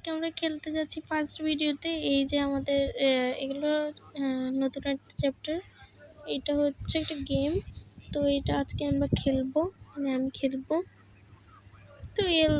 আজকে আমরা খেলতে যাচ্ছি ফার্স্ট ভিডিওতে। এই যে আমাদের এগুলো নতুন একটা চ্যাপ্টার। এটা হচ্ছে একটা গেম, তো এটা আজকে আমরা খেলবো, মানে আমি খেলবো। তো এর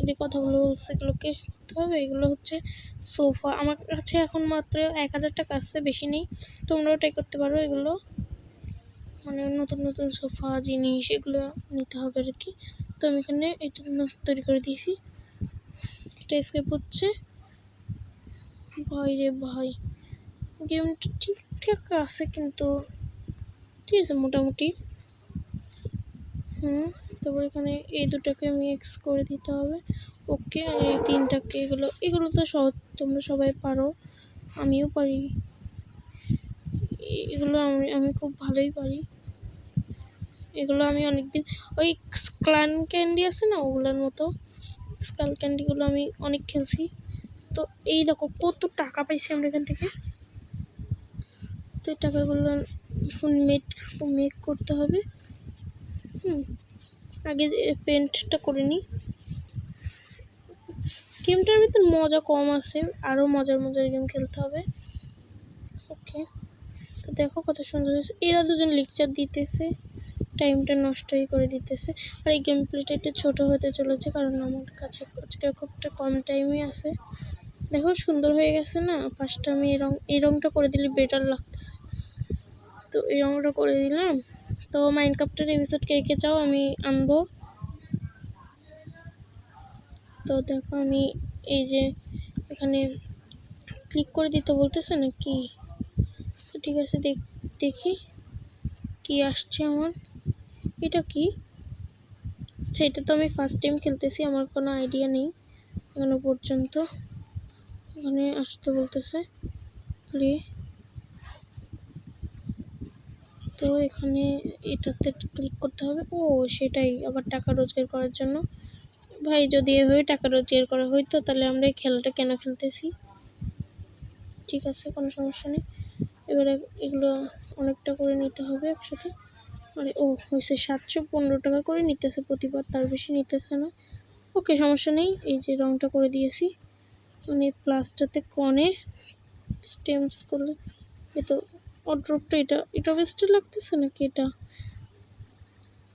যে কথাগুলো বলছে এগুলোকে করতে হবে। এগুলো হচ্ছে সোফা। আমার কাছে এখন মাত্র 1000 টাকা আছে, বেশি নেই। তোমরাও ট্রাই করতে পারো। এগুলো মানে নতুন নতুন সোফা জিনিস এগুলো নিতে হবে আর কি। তো আমি এখানে এটা তৈরি করে দিয়েছি। এটা স্কেপ হচ্ছে। ভাই রে ভাই, গেমটা ঠিকঠাক আছে, কিন্তু ঠিক আছে মোটামুটি। তারপর এখানে এই দুটাকে মিক্স করে দিতে হবে। ওকে, আর এই তিনটাকে এগুলো তো সহজ, তোমরা সবাই পারো, আমিও পারি। এগুলো আমি খুব ভালোই পারি। এগুলো আমি অনেকদিন ওই স্কাল ক্যান্ডি আছে না, ওগুলোর মতো স্কাল ক্যান্ডিগুলো আমি অনেক খেলছি। তো এই দেখো কত টাকা পাইছি আমরা এখান থেকে। তো এই টাকাগুলো মেক করতে হবে। আগে পেন্টটা করে নিই। গেমটার ভিতর মজা কম আছে, আরও মজার গেম খেলতে হবে। ওকে, তো দেখো কত সুন্দর হয়েছে। এরা দুজন লেকচার দিতেছে, টাইমটা নষ্টই করে দিতেছে। আর এই গেম প্লেটা একটু ছোটো হতে চলেছে, কারণ আমার কাছে আজকে খুবটা কম টাইমই আছে। দেখো সুন্দর হয়ে গেছে না। ফার্স্টে আমি এই রঙটা করে দিলে বেটার লাগতেছে, তো এই রঙটা করে দিলাম। তো মাইনক্রাফটের এপিসোড কে চাও আমি আনবো। তো দেখো আমি এই যে এখানে ক্লিক করে দিতে বলতেছে নাকি। তো ঠিক আছে, দেখি কি আসছে আমার। এটা কি? আচ্ছা, এটা তো আমি ফার্স্ট টাইম খেলতেছি, আমার কোনো আইডিয়া নেই এখনো পর্যন্ত। এখানে আসতে বলতেছে প্লে। তো এখানে এটাতে ক্লিক করতে হবে। ও সেটাই, আবার টাকা রোজগার করার জন্য। ভাই, যদি এভাবে টাকা রোজগার করা হইতো তাহলে আমরা এই খেলাটা কেন খেলতেছি। ঠিক আছে, কোনো সমস্যা নেই। এবারে এগুলো অনেকটা করে নিতে হবে একসাথে। মানে হয়েছে 715 টাকা করে নিতেছে প্রতিবার, তার বেশি নিতেছে না। ওকে, সমস্যা নেই। এই যে রংটা করে দিয়েছি, মানে প্লাসটাতে কনে স্টেমস করলে এ তো অড্রপটা এটা বেস্ট লাগতেছে নাকি এটা।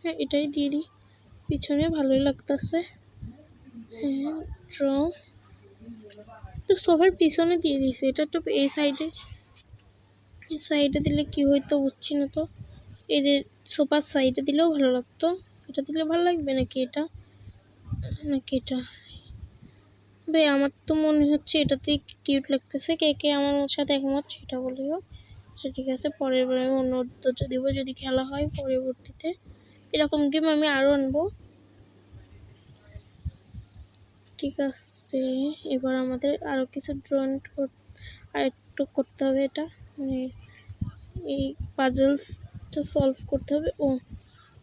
হ্যাঁ, এটাই দিয়ে দিই। পিছনে ভালোই লাগতেছে। হ্যাঁ, রং তো সবার পিছনে দিয়ে দিয়েছে। এটা তো এই সাইডে দিলে কি হইতো বুঝছি না তো। এই যে সোফার সাইডে দিলেও ভালো লাগতো। এটা দিলে ভালো লাগবে নাকি এটা ভাই, আমার তো মনে হচ্ছে এটাতেই কিউট লাগতেছে। কে আমার সাথে একমত সেটা বলিও। আচ্ছা ঠিক আছে, পরের বার আমি অন্য উত্তরটা দেব যদি খেলা হয় পরবর্তীতে। এরকম গেম আমি আরও আনবো। ঠিক আছে, এবার আমাদের আরও কিছু ড্রয়িং আর একটু করতে হবে। এটা মানে এই পাজলসটা সলভ করতে হবে।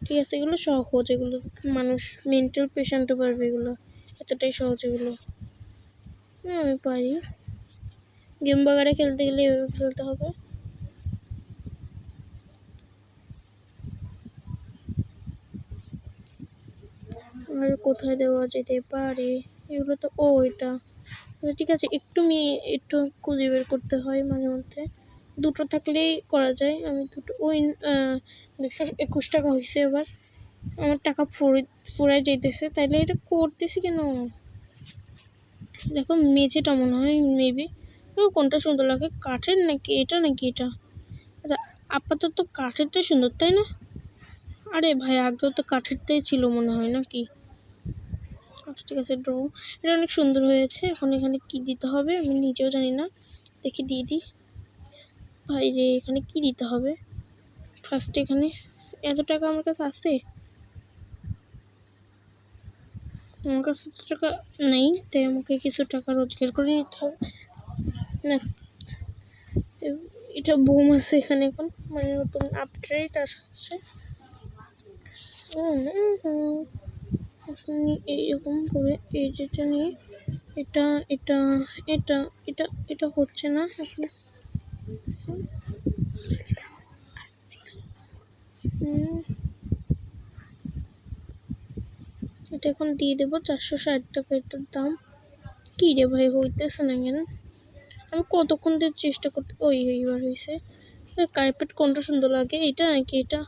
ঠিক আছে, এগুলো সহজ, এগুলো মানুষ মেন্টাল পেশেন্টও পারবে। এগুলো এতটাই সহজ। এগুলো আমি পারি। গেম বাগারে খেলতে গেলে এভাবে খেলতে হবে। আর কোথায় দেওয়া যেতে পারে এগুলো তো। এটা ঠিক আছে, একটু খুঁজে বের করতে হয় মাঝে মধ্যে। দুটো থাকলেই করা যায়। আমি দুটো 221 টাকা হয়েছে। এবার আমার টাকা ফুরাই যাইতেছে, তাইলে এটা করতেছি কেন। দেখো মেঝেটা মনে হয় মেবি কোনটা সুন্দর লাগে, কাঠের নাকি এটা আচ্ছা, আপাতত কাঠেরটাই সুন্দর, তাই না? আরে ভাই, আগেও তো কাঠেরটাই ছিল মনে হয় নাকি। আচ্ছা ঠিক আছে, ড্র। এটা অনেক সুন্দর হয়েছে। এখন এখানে কি দিতে হবে আমি নিজেও জানি না, দেখি দিয়ে দিই। ভাই রে, এখানে কি দিতে হবে ফার্স্টে? এখানে এত টাকা আমার কাছে আছে? আমার কাছে তো টাকা নেই, তাই আমাকে কিছু টাকা রোজগার করে নিতে হবে। না, এটা বোম আছে এখানে এখন, মানে নতুন আপডেট আসছে। এইরকম করে এই যেটা নিয়ে এটা এটা এটা এটা এটা হচ্ছে না এখন। এটা এখন দিয়ে দেবো 460 টাকা এটার দাম। কী রে ভাই, হইতেছে না কেন? আমি কতক্ষণ দিয়ে চেষ্টা করতে, এইবার হয়েছে। কার্পেট কোনটা সুন্দর লাগে, এটা নাকি এটা?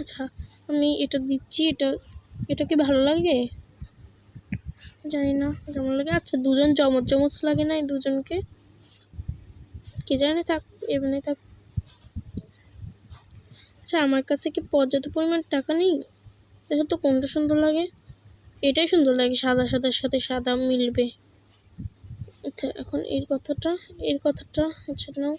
আচ্ছা, আমি এটা দিচ্ছি। এটা কি ভালো লাগে? জানি না কেমন লাগে। আচ্ছা, দুজন জমজ লাগে না এই দুজনকে? কি জানি, থাক, এমনি থাক। আচ্ছা, আমার কাছে কি পর্যাপ্ত পরিমাণ টাকা নেই? দেখো তো কোনটা সুন্দর লাগে। এটাই সুন্দর লাগে, সাদা সাদার সাথে সাদা মিলবে। আচ্ছা, এখন এর কথাটা আচ্ছা নাও।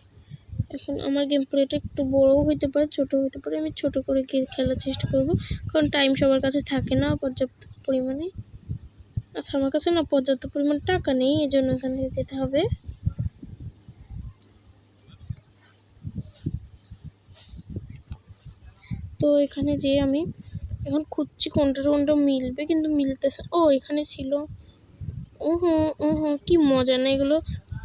এখন আমার গেম প্লেটা একটু বড়ও হইতে পারে, ছোটো হইতে পারে। আমি ছোটো করে খেলার চেষ্টা করব, কারণ টাইম সবার কাছে থাকে না পর্যাপ্ত পরিমাণে। আচ্ছা, আমার কাছে না পর্যাপ্ত পরিমাণ টাকা নেই, এই জন্য এখানে যেতে হবে। তো এখানে যে আমি এখন খুঁজছি কোনটা মিলবে, কিন্তু মিলতেছে। এখানে ছিল। কি মজা না এগুলো,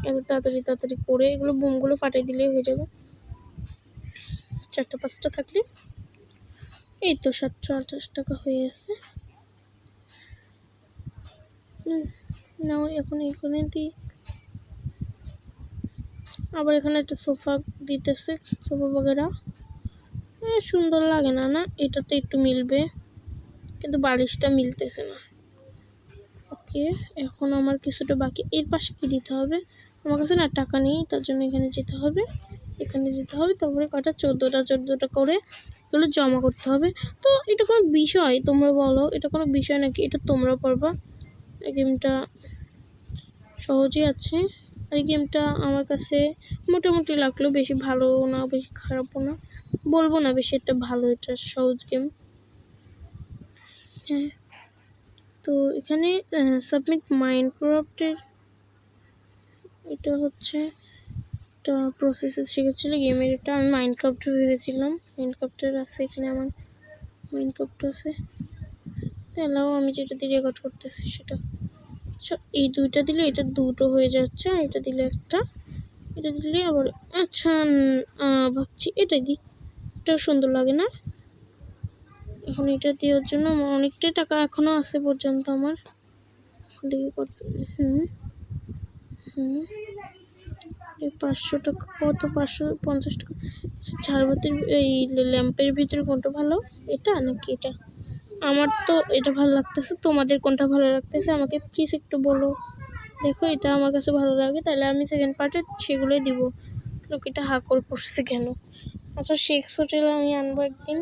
এত তাড়াতাড়ি করে এগুলো বুমগুলো ফাটাই দিলেই হয়ে যাবে। 4টা-5টা থাকলে এই তো 728 টাকা হয়ে আছে। নাও, এখন এখানে দিই। আবার এখানে একটা সোফা দিতেছে, সোফা বগেরা। সুন্দর লাগে না? এটাতে একটু মিলবে, কিন্তু বালিশটা মিলতেছে না। ওকে, এখন আমার কিছুটা বাকি। এর পাশে কি দিতে হবে? আমার কাছে না টাকা নেই, তার জন্য এখানে যেতে হবে। তারপরে কটা 14টা করে এগুলো জমা করতে হবে। তো এটা কোনো বিষয়? তোমরা বলো, এটা কোনো বিষয় নাকি? এটা তোমরা পারবা। এই গেমটা সহজই আছে। আর এই গেমটা আমার কাছে মোটামুটি লাগলো, বেশি ভালো না বেশি খারাপও না, বলবো না বেশি একটা ভালো। এটা সহজ গেম। হ্যাঁ, তো এখানে সাবমিট মাইনক্রাফটের এটা হচ্ছে একটা প্রসেসে শিখেছিল গেমের। এটা আমি মাইনক্রাফট ভেবেছিলাম, মাইনক্রাফটের আছে এখানে। আমার মাইনক্রাফট আছে। তাহলেও আমি যেটা দিয়ে রেকর্ড করতেছি সেটা। আচ্ছা, এই দুইটা দিলে এটা দুটো হয়ে যাচ্ছে, আর এটা দিলে একটা। এটা দিলে আবার আচ্ছা, ভাবছি এটাই দিই। এটা সুন্দর লাগে না? এখন এটা দেওয়ার জন্য আমার অনেকটাই টাকা এখনো আছে পর্যন্ত আমার। দেখি কত। 500 টাকা। কত? 550 টাকা। ঝাড়বাতির এই ল্যাম্পের ভিতরে কোনটা ভালো, এটা নাকি এটা? আমার তো এটা ভালো লাগতেছে, তোমাদের কোনটা ভালো লাগতেছে আমাকে প্লিজ একটু বলো। দেখো, এটা আমার কাছে ভালো লাগে, তাহলে আমি সেকেন্ড পার্টে সেগুলোই দিব। লোকটা হাঁকর পড়ছে কেন? আচ্ছা, শেক্স হোটেল আমি আনবো একদিন।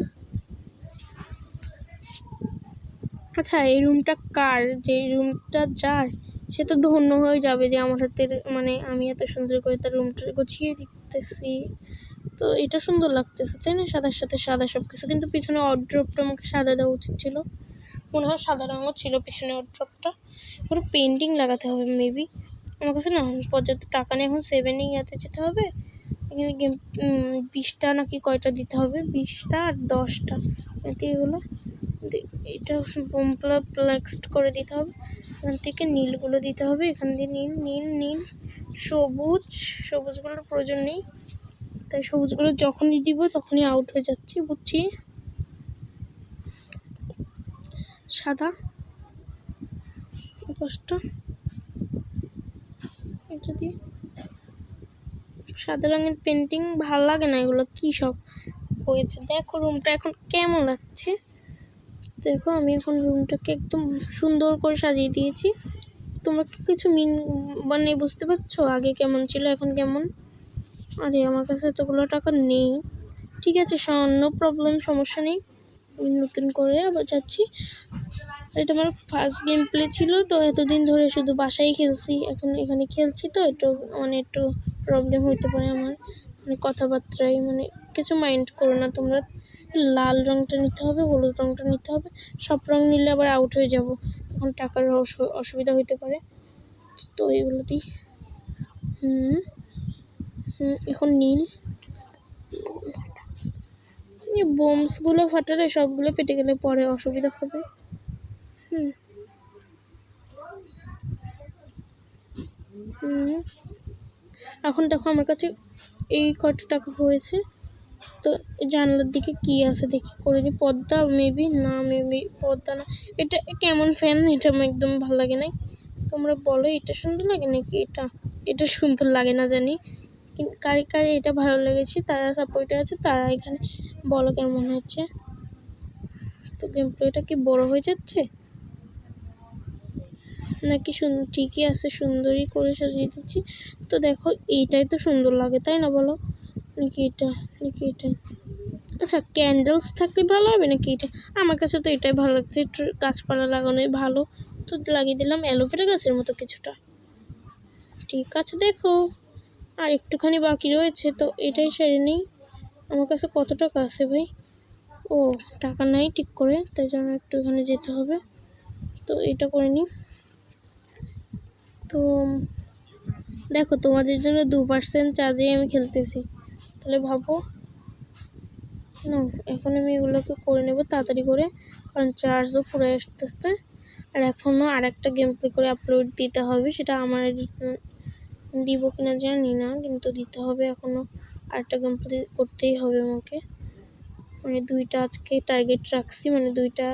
আচ্ছা, এই রুমটা কার? যে রুমটা যার, সে তো ধন্য হয়ে যাবে যে আমার হাতের মানে আমি এত সুন্দর করে তার রুমটা গুছিয়ে দিতেছি। তো এটা সুন্দর লাগতেছে, তাই না? সাদার সাথে সাদা সব কিছু, কিন্তু পিছনে ওয়ার্ড্রোবটা আমাকে সাদা দেওয়া উচিত ছিল। মনে হয় সাদা রঙও ছিল পিছনে ওয়ার্ড্রোবটা। পুরো পেন্টিং লাগাতে হবে মেবি। আমার কাছে না পর্যাপ্ত টাকা নেই, এখন 7 যেতে হবে। এখানে 20টা নাকি কয়টা দিতে হবে, 20টা আর 10টা এগুলো। এটা বোমগুলো প্লাক্সড করে দিতে হবে। এখান থেকে নীলগুলো দিতে হবে, এখান দিয়ে নীল। সবুজগুলোর প্রয়োজন নেই, তাই সবুজগুলো যখনই দিব তখনই আউট হয়ে যাচ্ছি, বুঝছি। সাদা পাঁচটা, এটা দিয়ে সাদা রঙের পেন্টিং ভালো লাগে না, এগুলো কি সব হয়েছে। দেখো রুমটা এখন কেমন লাগছে। দেখো, আমি এখন রুমটাকে একদম সুন্দর করে সাজিয়ে দিয়েছি। তোমরা কি কিছু মানে বুঝতে পারছো আগে কেমন ছিল এখন কেমন? আরে, আমার কাছে এতগুলো টাকা নেই। ঠিক আছে, নো প্রবলেম, সমস্যা নেই। আমি নতুন করে আবার যাচ্ছি। এটা আমার ফার্স্ট গেম প্লে ছিল, তো এতদিন ধরে শুধু বাসায় খেলছি, এখন এখানে খেলছি, তো একটু প্রবলেম হইতে পারে আমার মানে কথাবার্তায়, মানে কিছু মাইন্ড করো না তোমরা। লাল রঙটা নিতে হবে, হলুদ রঙটা নিতে হবে। সব রঙ নিলে আবার আউট হয়ে যাব, তখন টাকার অসুবিধা হইতে পারে। তো এগুলো দিই। এখন নীল। বোমসগুলো ফাটালে সবগুলো ফেটে গেলে পরে অসুবিধা হবে। এখন দেখো আমার কাছে এই কত টাকা হয়েছে। তো জানলার দিকে কি আছে দেখি, করে দিই। পর্দা মেবি পর্দা না, এটা কেমন ফ্যান, এটা আমার একদম ভালো লাগে না। তো তোমরা বলো এটা সুন্দর লাগে নাকি এটা সুন্দর লাগে না জানি, কারে কারে এটা ভালো লেগেছে তারা সাপোর্টে আছে, তারা এখানে বলো কেমন হচ্ছে। তো গেম প্লেটা কি বড় হয়ে যাচ্ছে নাকি ঠিকই আছে, সুন্দরই করে সাজিয়ে দিচ্ছি। তো দেখো এইটাই তো সুন্দর লাগে তাই না বলো, নাকি এটা আচ্ছা ক্যান্ডেলস থাকলে ভালো হবে নাকি এটা? আমার কাছে তো এটাই ভালো লাগছে, একটু গাছপালা লাগানোই ভালো, তো লাগিয়ে দিলাম অ্যালোভেরা গাছের মতো কিছুটা। ঠিক আছে দেখো আর একটুখানি বাকি রয়েছে, তো এটাই সেরে নিই। আমার কাছে কত টাকা আছে ভাই? ও টাকা নাই ঠিক করে, তাই জন্য একটুখানি যেতে হবে। তো এটা করে নিই। তো দেখো তোমাদের জন্য 2% চার্জে আমি খেলতেছি, তাহলে ভাবো না। এখন আমি এগুলোকে করে নেব তাড়াতাড়ি করে, কারণ চার্জও ফুরে আসতেছে। আর এখনও আরেকটা গেম প্লে করে আপলোড দিতে হবে, সেটা আমার দিব কিনা জানি না, কিন্তু দিতে হবে। এখনও আরেকটা গেম প্লে করতেই হবে আমাকে, মানে 2টা আজকে টার্গেট রাখছি, মানে 2টা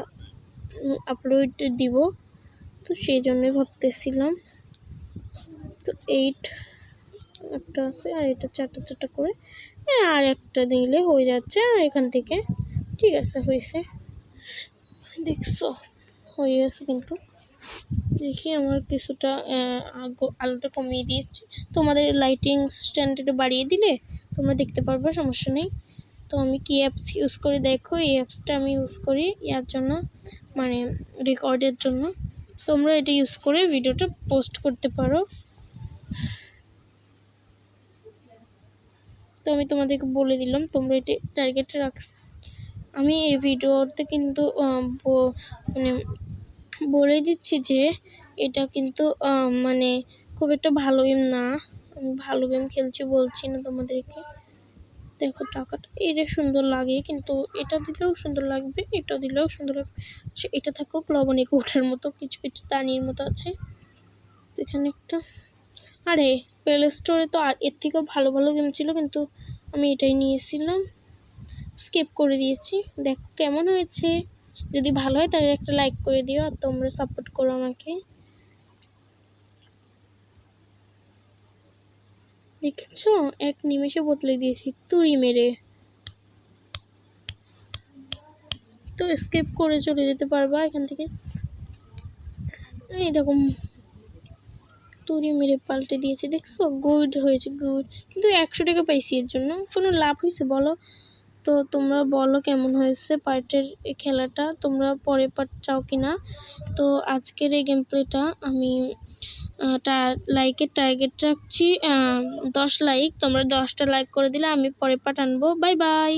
আপলোড দিব, তো সেই জন্যই ভাবতেছিলাম। তো 8 একটা আছে আর এটা 4টা করে আর একটা দিলে হয়ে যাচ্ছে। আর এখান থেকে ঠিক আছে হয়েছে, দেখছো হয়ে গেছে। কিন্তু দেখি আমার কিছুটা আলোটা কমিয়ে দিয়েছি, তোমাদের লাইটিং স্ট্যান্ডার্ড বাড়িয়ে দিলে তোমরা দেখতে পারবে, সমস্যা নেই। তো আমি কি অ্যাপস ইউজ করি দেখো, এই অ্যাপসটা আমি ইউজ করি ইয়ার জন্য, মানে রেকর্ডের জন্য। তোমরা এটা ইউজ করে ভিডিওটা পোস্ট করতে পারো। তো আমি তোমাদেরকে বলে দিলাম, তোমরা এটা টার্গেট আমি এই ভিডিওতে কিন্তু মানে বলে দিচ্ছি যে এটা কিন্তু মানে খুব একটা ভালো গেম না, আমি ভালো গেম খেলছি বলছি না তোমাদেরকে। দেখো টাকাটা এটা সুন্দর লাগে, কিন্তু এটা দিলেও সুন্দর লাগবে, এটা দিলেও সুন্দর লাগবে। এটা থাকুক লবণে ওঠার মতো, কিছু কিছু তানির মতো আছে। তো এখানে একটা, আরে প্লে স্টোরে তো এর থেকেও ভালো ভালো গেম ছিল, কিন্তু আমি এটাই নিয়েছিলাম, স্কিপ করে দিয়েছি। দেখো কেমন হয়েছে, যদি ভালো হয় তাহলে একটা লাইক করে দিও, আর তোমরা সাপোর্ট করো আমাকে। দেখেছো এক নিমেষে বদলে দিয়েছি তুড়ি মেরে। তো স্কিপ করে চলে যেতে পারবা এখান থেকে, এরকম তুড়ি মেরে পাল্টে দিয়েছি, দেখছো গুড হয়েছে গুড। কিন্তু 100 টাকা পাইছি, এর জন্য কোনো লাভ হয়েছে বলো? তো তোমরা বলো কেমন হয়েছে পার্টের এই খেলাটা, তোমরা পরে পার্ট চাও কি না। তো আজকের এই গেম প্লেটা আমি লাইকের টার্গেট রাখছি 10 লাইক, তোমরা 10টা লাইক করে দিলে আমি পরে পার্ট আনবো। Bye bye.